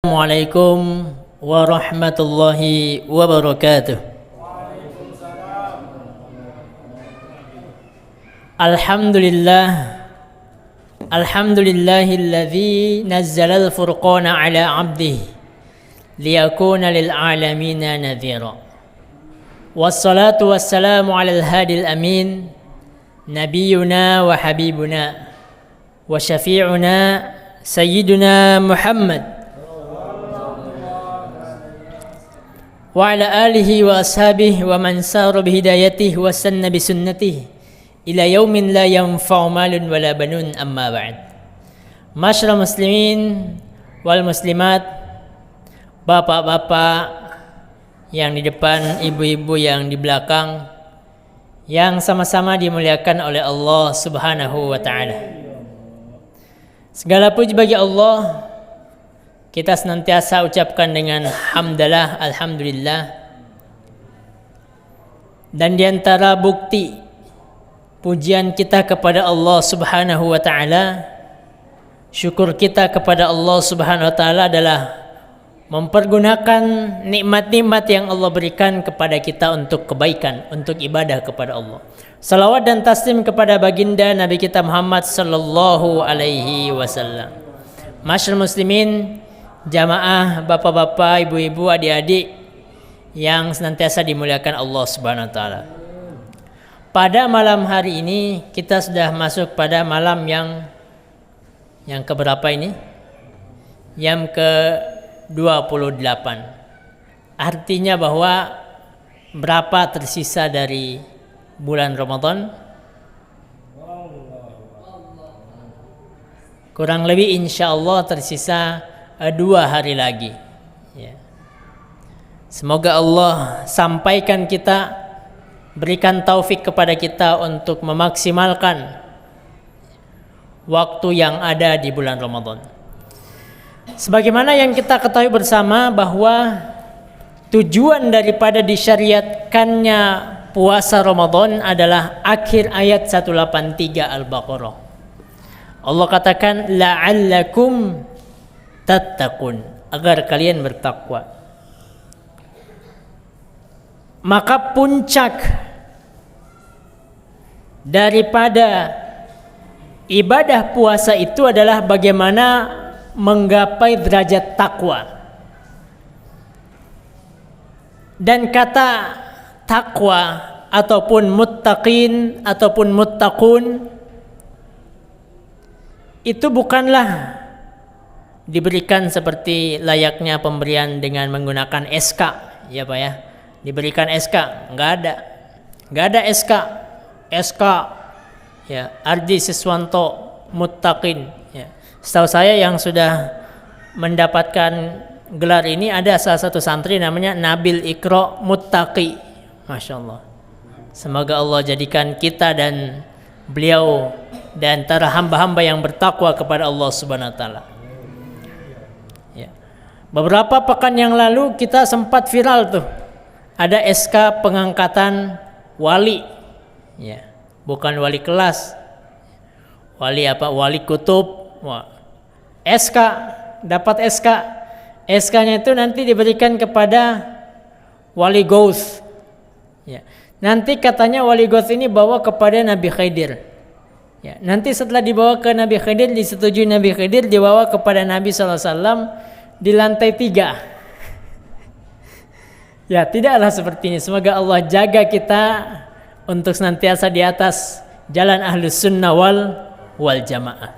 Assalamualaikum warahmatullahi wabarakatuh. Alhamdulillahilladzi nazzala al-furqana ala 'abdihi liyakuna lil 'alamina nadhira. Wassalatu wassalamu 'alal hadil amin nabiyyuna wa habibuna wa syafi'una sayyiduna Muhammad wa ala alihi wa ashabihi wa man sara bihidayatihi wa sanna bisunnatihi ila yaumin la yanfa'u malun wala banun, amma ba'd. Masyaallah muslimin wal muslimat, bapak-bapak yang di depan, ibu-ibu yang di belakang, yang sama-sama dimuliakan oleh Allah Subhanahu wa taala. Segala puji bagi Allah. Kita senantiasa ucapkan dengan hamdalah, alhamdulillah. Dan di antara bukti pujian kita kepada Allah Subhanahu wa taala, syukur kita kepada Allah Subhanahu wa taala adalah mempergunakan nikmat-nikmat yang Allah berikan kepada kita untuk kebaikan, untuk ibadah kepada Allah. Salawat dan taslim kepada baginda Nabi kita Muhammad sallallahu alaihi wasallam. Masyaallah muslimin, jamaah, bapak-bapak, ibu-ibu, adik-adik yang senantiasa dimuliakan Allah Subhanahu wa taala. Pada malam hari ini kita sudah masuk pada malam yang keberapa ini? Yang ke-28. Artinya bahwa berapa tersisa dari bulan Ramadan? Kurang lebih insyaallah tersisa 2 hari lagi ya. Semoga Allah sampaikan kita, berikan taufik kepada kita untuk memaksimalkan waktu yang ada di bulan Ramadan. Sebagaimana yang kita ketahui bersama bahwa tujuan daripada disyariatkannya puasa Ramadan adalah akhir ayat 183 Al-Baqarah. Allah katakan la'allakum tattaqun, agar kalian bertakwa. Maka puncak daripada ibadah puasa itu adalah bagaimana menggapai derajat takwa. Dan kata takwa ataupun muttaqin ataupun muttaqun itu bukanlah diberikan seperti layaknya pemberian dengan menggunakan SK, ya Pak ya. Diberikan SK, enggak ada SK ya, Ardi Siswanto Muttaqin ya. Setahu saya yang sudah mendapatkan gelar ini ada salah satu santri namanya Nabil Iqra Muttaqi. Masya Allah. Semoga Allah jadikan kita dan beliau di antara hamba-hamba yang bertakwa kepada Allah Subhanahu wa taala. Beberapa pekan yang lalu kita sempat viral tuh, ada SK pengangkatan wali, ya, bukan wali kelas, wali apa? Wali kutub. Wah. SK, dapat SK, SK-nya itu nanti diberikan kepada wali Ghaus. Ya. Nanti katanya wali Ghaus ini bawa kepada Nabi Khidir. Ya. Nanti setelah dibawa ke Nabi Khidir, disetujui Nabi Khidir, dibawa kepada Nabi SAW. Di lantai 3. Ya, tidaklah seperti ini. Semoga Allah jaga kita untuk senantiasa di atas jalan ahlus sunnah wal jamaah.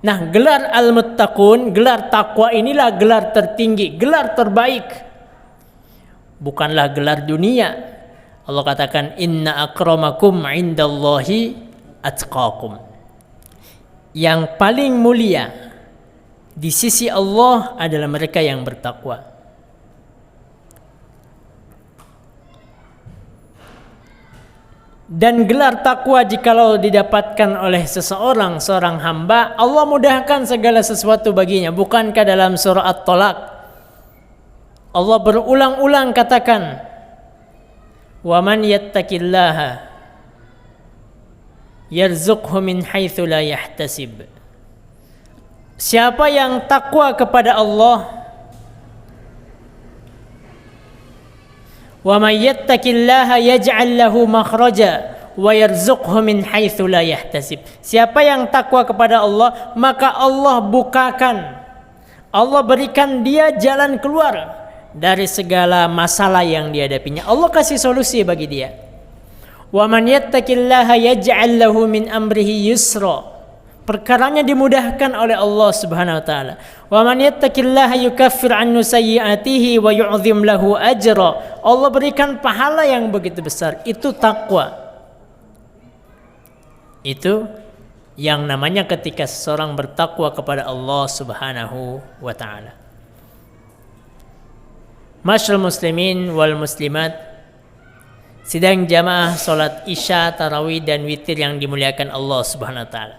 Nah, gelar al-muttaqun, gelar takwa inilah gelar tertinggi, gelar terbaik. Bukanlah gelar dunia. Allah katakan inna akramakum indallahi atqakum. Yang paling mulia di sisi Allah adalah mereka yang bertakwa. Dan gelar takwa jikalau didapatkan oleh seorang hamba, Allah mudahkan segala sesuatu baginya. Bukankah dalam surah At-Talaq Allah berulang-ulang katakan, "Wa man yattaqillaha yarzuqhu min haitsu la yahtasib." Siapa yang takwa kepada Allah, Wa may yattaqillaha yaj'al lahu makhraja wa yarzuqhu min haitsu la yahtasib. Siapa yang takwa kepada Allah, maka Allah bukakan, Allah berikan dia jalan keluar dari segala masalah yang dihadapinya. Allah kasih solusi bagi dia. Wa man yattaqillaha yaj'al lahu min amrihi yusra. Perkaranya dimudahkan oleh Allah Subhanahu wa taala. Wa man yattaqillaha yukaffir 'anhu sayyi'atihi wa yu'dhim lahu ajra. Allah berikan pahala yang begitu besar. Itu takwa. Itu yang namanya ketika seseorang bertakwa kepada Allah Subhanahu wa taala. Masyaallah muslimin wal muslimat, sidang jamaah salat Isya, tarawih dan witir yang dimuliakan Allah Subhanahu wa taala.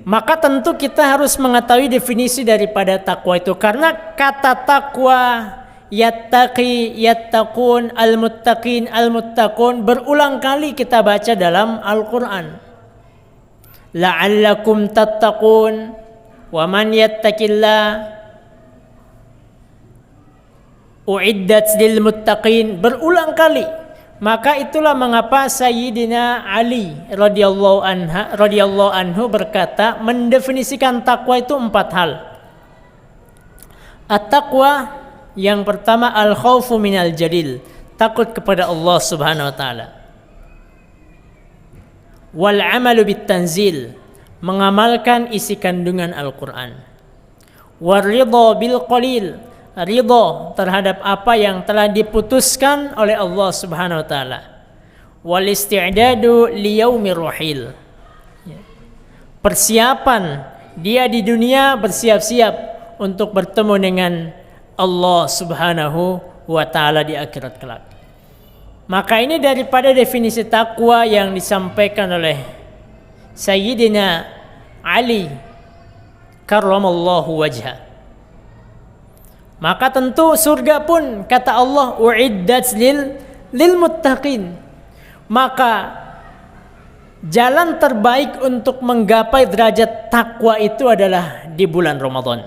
Maka tentu kita harus mengetahui definisi daripada takwa itu, karena kata takwa, yattaqi, yattaqun, al-muttaqin, al-muttaqun berulang kali kita baca dalam Al-Qur'an. La'allakum tattaqun wa man yattaqillah uiddat lil muttaqin, berulang kali. Maka itulah mengapa Sayyidina Ali radhiyallahu anhu berkata, mendefinisikan takwa itu 4 hal. At-taqwa, yang pertama al-khaufu minal jalil, takut kepada Allah Subhanahu wa taala. Wal 'amalu bit tanzil, mengamalkan isi kandungan Al-Qur'an. War ridha bil qalil, ridha terhadap apa yang telah diputuskan oleh Allah Subhanahu wa taala. Wal isti'dadu liyaumir rahil, persiapan dia di dunia, bersiap-siap untuk bertemu dengan Allah Subhanahu wa taala di akhirat kelak. Maka ini daripada definisi takwa yang disampaikan oleh Sayyidina Ali karramallahu wajhah. Maka tentu surga pun kata Allah uiddat lil muttaqin. Maka jalan terbaik untuk menggapai derajat takwa itu adalah di bulan Ramadan.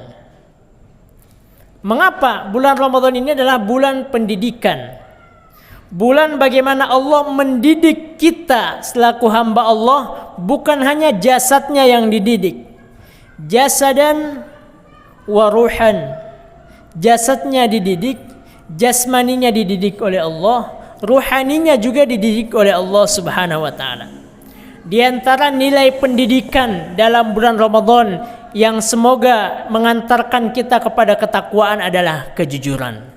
Mengapa? Bulan Ramadan ini adalah bulan pendidikan. Bulan bagaimana Allah mendidik kita selaku hamba Allah, bukan hanya jasadnya yang dididik. Jasadan wa ruhan. Jasadnya dididik, jasmaninya dididik oleh Allah, ruhaninya juga dididik oleh Allah Subhanahu wa taala. Di antara nilai pendidikan dalam bulan Ramadan yang semoga mengantarkan kita kepada ketakwaan adalah kejujuran.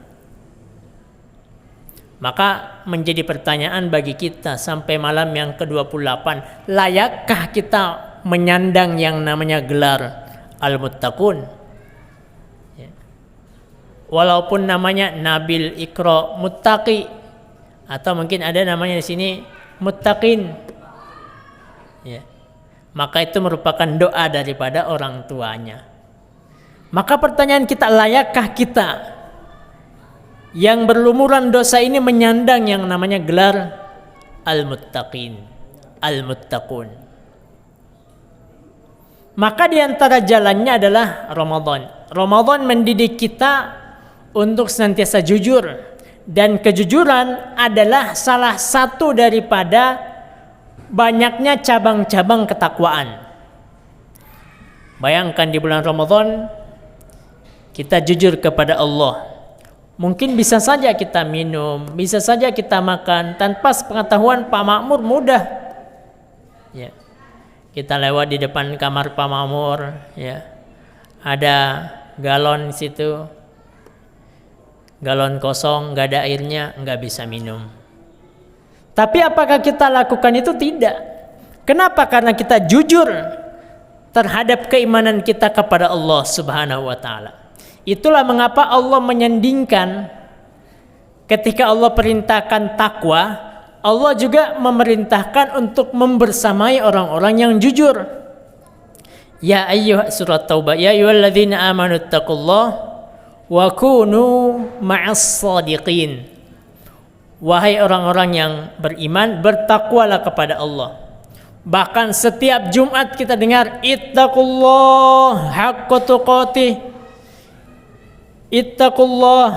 Maka menjadi pertanyaan bagi kita sampai malam yang ke-28, layakkah kita menyandang yang namanya gelar al-muttaqun? Walaupun namanya Nabil, Iqra, Muttaqi, atau mungkin ada namanya di sini Muttaqin, ya, maka itu merupakan doa daripada orang tuanya. Maka pertanyaan kita, layakkah kita yang berlumuran dosa ini menyandang yang namanya gelar al-muttaqin, al-muttaqun? Maka di antara jalannya adalah Ramadan. Ramadan mendidik kita untuk senantiasa jujur, dan kejujuran adalah salah satu daripada banyaknya cabang-cabang ketakwaan. Bayangkan di bulan Ramadan kita jujur kepada Allah. Mungkin bisa saja kita minum, bisa saja kita makan tanpa sepengetahuan Pak Makmur, mudah. Ya. Kita lewat di depan kamar Pak Makmur, ya. Ada galon di situ. Galon kosong, nggak ada airnya, nggak bisa minum. Tapi apakah kita lakukan itu? Tidak. Kenapa? Karena kita jujur terhadap keimanan kita kepada Allah Subhanahu wa taala. Itulah mengapa Allah menyandingkan, ketika Allah perintahkan takwa, Allah juga memerintahkan untuk membersamai orang-orang yang jujur. Ya ayyuh, surat Taubah, ya ayyuhalladzina amanu taqullaha wa kunu ma'as shadiqin. Wahai orang-orang yang beriman, bertakwalah kepada Allah. Bahkan setiap Jumat kita dengar ittaqullah haqqa tuqatih, ittaqullah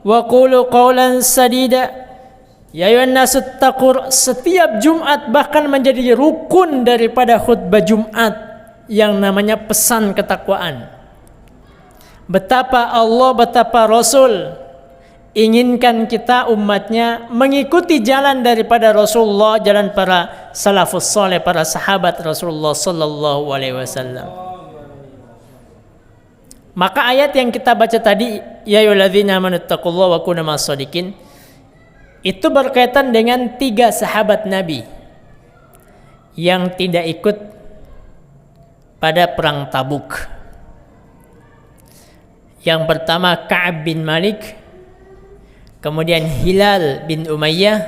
wa qulu qawlan sadida. Ya ayuhan nasu taqur, setiap Jumat bahkan menjadi rukun daripada khutbah Jumat yang namanya pesan ketakwaan. Betapa Allah, betapa Rasul inginkan kita umatnya mengikuti jalan daripada Rasulullah, jalan para salafus saleh, para sahabat Rasulullah sallallahu alaihi wasallam. Maka ayat yang kita baca tadi, ya ayyuhalladzina amanu taqullaha wa kunu ma'as-shadiqin, itu berkaitan dengan 3 sahabat Nabi yang tidak ikut pada perang Tabuk. Yang pertama Ka'ab bin Malik, kemudian Hilal bin Umayyah,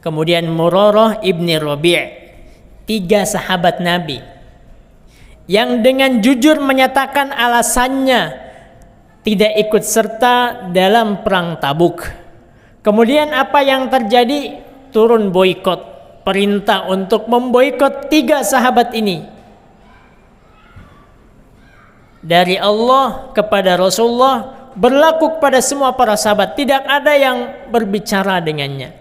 kemudian Murarah ibni Rabi'. 3 sahabat Nabi yang dengan jujur menyatakan alasannya tidak ikut serta dalam perang Tabuk. Kemudian apa yang terjadi? Turun boikot, perintah untuk memboikot 3 sahabat ini. Dari Allah kepada Rasulullah, berlaku kepada semua para sahabat. Tidak ada yang berbicara dengannya,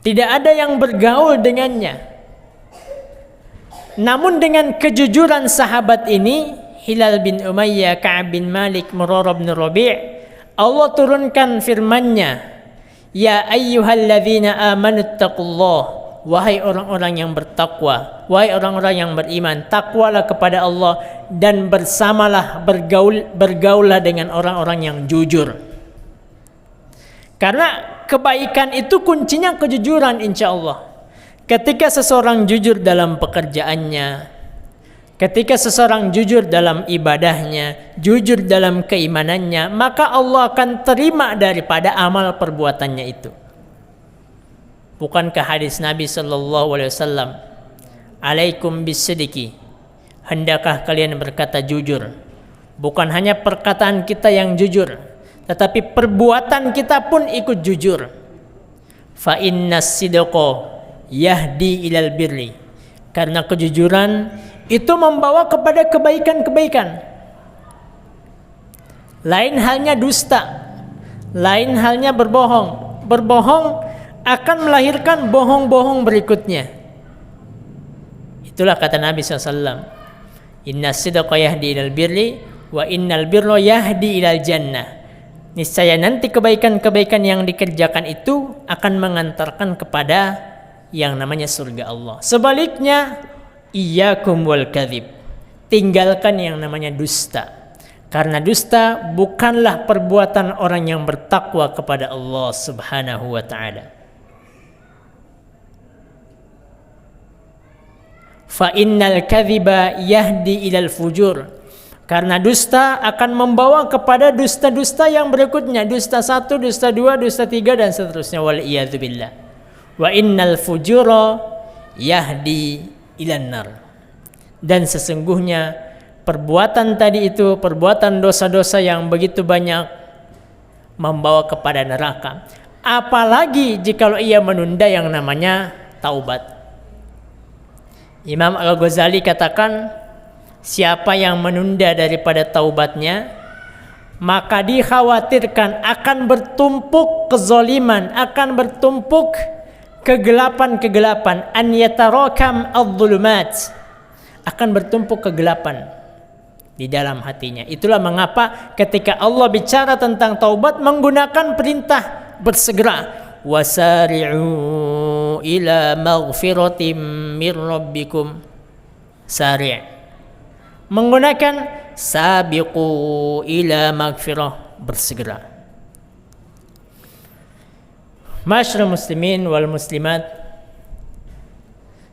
tidak ada yang bergaul dengannya. Namun dengan kejujuran sahabat ini, Hilal bin Umayyah, Ka'ab bin Malik, Murarah bin Rabi', Allah turunkan firman-Nya, ya ayyuhalladzina amanu taqullah, wahai orang-orang yang bertakwa, wahai orang-orang yang beriman, takwalah kepada Allah dan bersamalah, bergaullah dengan orang-orang yang jujur. Karena kebaikan itu kuncinya kejujuran, insyaallah. Ketika seseorang jujur dalam pekerjaannya, ketika seseorang jujur dalam ibadahnya, jujur dalam keimanannya, maka Allah akan terima daripada amal perbuatannya itu. Bukankah hadis Nabi sallallahu alaihi wasallam, "Alaikum bisidqi." Hendaklah kalian berkata jujur. Bukan hanya perkataan kita yang jujur, tetapi perbuatan kita pun ikut jujur. Fa innas sidqa yahdi ilal birri. Karena kejujuran itu membawa kepada kebaikan-kebaikan. Lain halnya dusta, lain halnya berbohong. Berbohong akan melahirkan bohong-bohong berikutnya. Itulah kata Nabi SAW, inna sidqa yahdi ilal birri wa innal birra yahdi ilal jannah. Niscaya nanti kebaikan-kebaikan yang dikerjakan itu akan mengantarkan kepada yang namanya surga Allah. Sebaliknya, iyyakum wal kadzib, tinggalkan yang namanya dusta. Karena dusta bukanlah perbuatan orang yang bertakwa kepada Allah Subhanahu wa taala. Fa innal kadziba yahdi ilal fujur. Karena dusta akan membawa kepada dusta-dusta yang berikutnya, dusta 1, dusta 2, dusta 3 dan seterusnya, wal iyadzubillah. Wa innal fujura yahdi ilan nar. Dan sesungguhnya perbuatan tadi itu, perbuatan dosa-dosa yang begitu banyak, membawa kepada neraka. Apalagi jikalau ia menunda yang namanya taubat. Imam Al-Ghazali katakan, siapa yang menunda daripada taubatnya, maka dikhawatirkan akan bertumpuk kezaliman, akan bertumpuk kegelapan-kegelapan, an yatarakam adh-dhulumat, akan bertumpuk kegelapan di dalam hatinya. Itulah mengapa ketika Allah bicara tentang taubat menggunakan perintah bersegera, wasari'u ila maghfiratim mir rabbikum, sari', menggunakan sabiqu ila maghfirah, bersegera. Masyarul muslimin wal muslimat,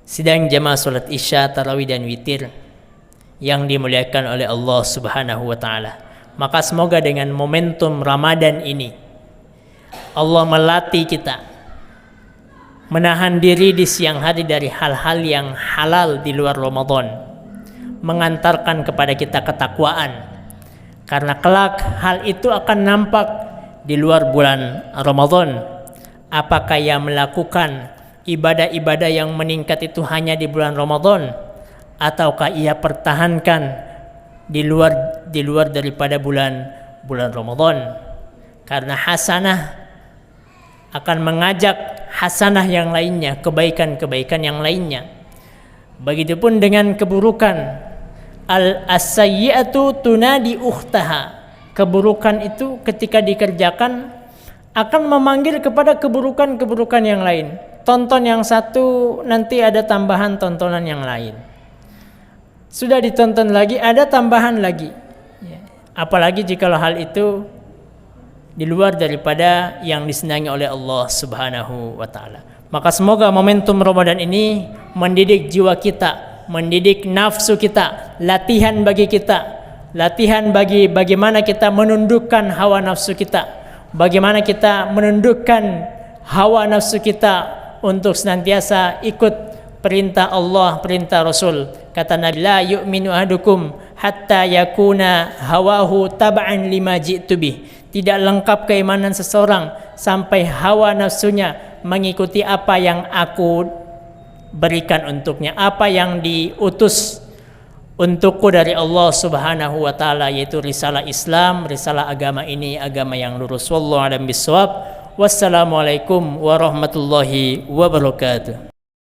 sidang jamaah salat Isya, tarawih dan witir yang dimuliakan oleh Allah Subhanahu wa taala. Maka semoga dengan momentum Ramadan ini Allah melatih kita menahan diri di siang hari dari hal-hal yang halal di luar Ramadan, mengantarkan kepada kita ketakwaan. Karena kelak hal itu akan nampak di luar bulan Ramadan. Apakah ia melakukan ibadah-ibadah yang meningkat itu hanya di bulan Ramadan, ataukah ia pertahankan di luar daripada bulan Ramadan? Karena hasanah akan mengajak hasanah yang lainnya, kebaikan-kebaikan yang lainnya. Begitupun dengan keburukan. As-sayyi'atu tunadi ukhtaha. Keburukan itu ketika dikerjakan akan memanggil kepada keburukan-keburukan yang lain. Tonton yang satu, nanti ada tambahan tontonan yang lain. Sudah ditonton lagi, ada tambahan lagi. Apalagi jika hal itu di luar daripada yang disenangi oleh Allah Subhanahu wa taala. Maka semoga momentum Ramadan ini mendidik jiwa kita, mendidik nafsu kita, latihan bagi kita, latihan bagi bagaimana kita menundukkan hawa nafsu kita, bagaimana kita menundukkan hawa nafsu kita untuk senantiasa ikut perintah Allah, perintah Rasul. Kata Nabi, la yu'minu ahadukum hatta yakuna hawahu tab'an lima ji'tu bih. Tidak lengkap keimanan seseorang sampai hawa nafsunya mengikuti apa yang aku berikan untuknya, apa yang diutus untukku dari Allah Subhanahu wa taala, yaitu risalah Islam, risalah agama ini, agama yang lurus. Wallahu a'lam bishawab. Wassalamualaikum warahmatullahi wabarakatuh.